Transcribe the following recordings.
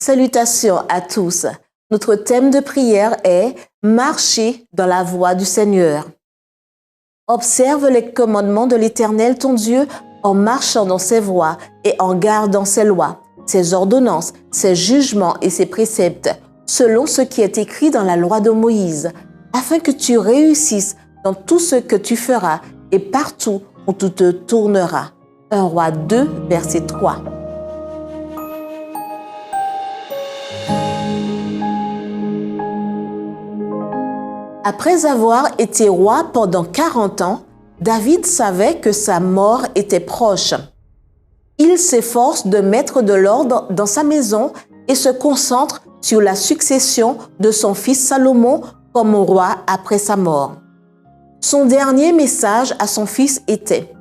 Salutations à tous. Notre thème de prière est « Marcher dans la voie du Seigneur ». Observe les commandements de l'Éternel ton Dieu en marchant dans ses voies et en gardant ses lois, ses ordonnances, ses jugements et ses préceptes, selon ce qui est écrit dans la loi de Moïse, afin que tu réussisses dans tout ce que tu feras et partout où tu te tourneras. 1 Roi 2, verset 3. Après avoir été roi pendant 40 ans, David savait que sa mort était proche. Il s'efforce de mettre de l'ordre dans sa maison et se concentre sur la succession de son fils Salomon comme roi après sa mort. Son dernier message à son fils était,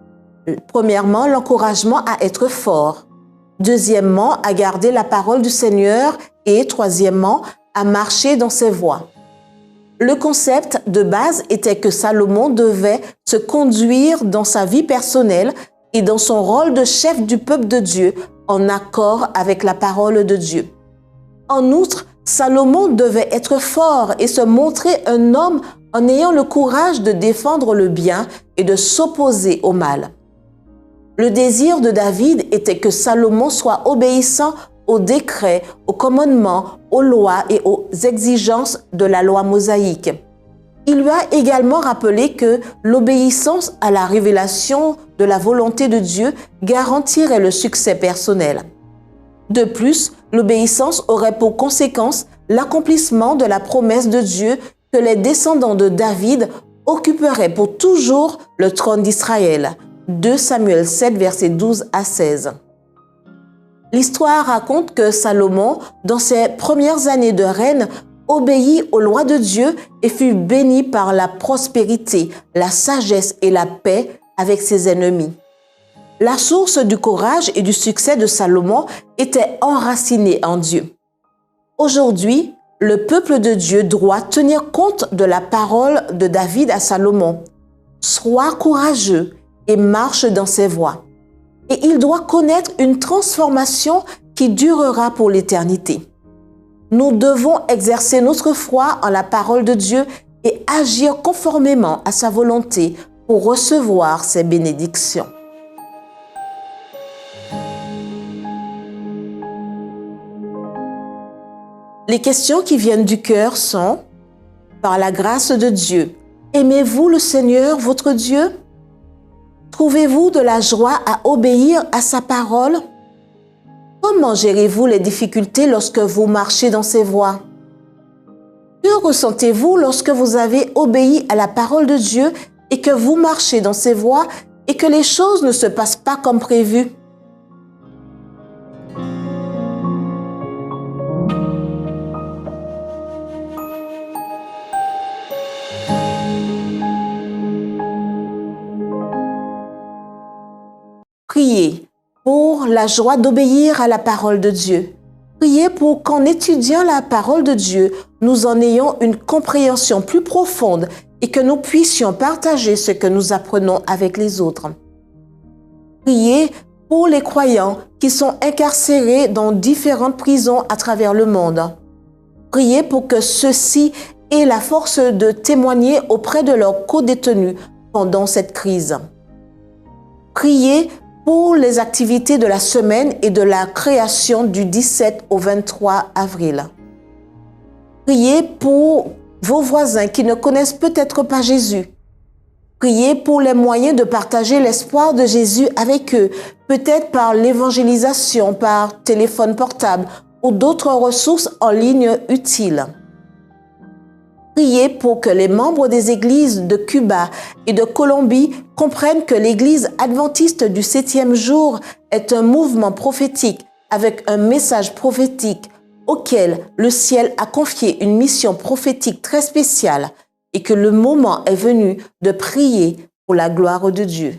premièrement, l'encouragement à être fort, deuxièmement, à garder la parole du Seigneur et troisièmement, à marcher dans ses voies. Le concept de base était que Salomon devait se conduire dans sa vie personnelle et dans son rôle de chef du peuple de Dieu en accord avec la parole de Dieu. En outre, Salomon devait être fort et se montrer un homme en ayant le courage de défendre le bien et de s'opposer au mal. Le désir de David était que Salomon soit obéissant aux décrets, aux commandements, aux lois et aux exigences de la loi mosaïque. Il lui a également rappelé que l'obéissance à la révélation de la volonté de Dieu garantirait le succès personnel. De plus, l'obéissance aurait pour conséquence l'accomplissement de la promesse de Dieu que les descendants de David occuperaient pour toujours le trône d'Israël. 2 Samuel 7, versets 12 à 16. L'histoire raconte que Salomon, dans ses premières années de règne, obéit aux lois de Dieu et fut béni par la prospérité, la sagesse et la paix avec ses ennemis. La source du courage et du succès de Salomon était enracinée en Dieu. Aujourd'hui, le peuple de Dieu doit tenir compte de la parole de David à Salomon. Sois courageux et marche dans ses voies. Et il doit connaître une transformation qui durera pour l'éternité. Nous devons exercer notre foi en la parole de Dieu et agir conformément à sa volonté pour recevoir ses bénédictions. Les questions qui viennent du cœur sont, par la grâce de Dieu, aimez-vous le Seigneur, votre Dieu? Trouvez-vous de la joie à obéir à sa parole? Comment gérez-vous les difficultés lorsque vous marchez dans ses voies? Que ressentez-vous lorsque vous avez obéi à la parole de Dieu et que vous marchez dans ses voies et que les choses ne se passent pas comme prévu? Priez pour la joie d'obéir à la parole de Dieu. Priez pour qu'en étudiant la parole de Dieu, nous en ayons une compréhension plus profonde et que nous puissions partager ce que nous apprenons avec les autres. Priez pour les croyants qui sont incarcérés dans différentes prisons à travers le monde. Priez pour que ceux-ci aient la force de témoigner auprès de leurs co-détenus pendant cette crise. Priez pour les activités de la semaine et de la création du 17 au 23 avril. Priez pour vos voisins qui ne connaissent peut-être pas Jésus. Priez pour les moyens de partager l'espoir de Jésus avec eux, peut-être par l'évangélisation, par téléphone portable ou d'autres ressources en ligne utiles. Priez pour que les membres des églises de Cuba et de Colombie comprennent que l'Église adventiste du 7e jour est un mouvement prophétique avec un message prophétique auquel le ciel a confié une mission prophétique très spéciale et que le moment est venu de prier pour la gloire de Dieu.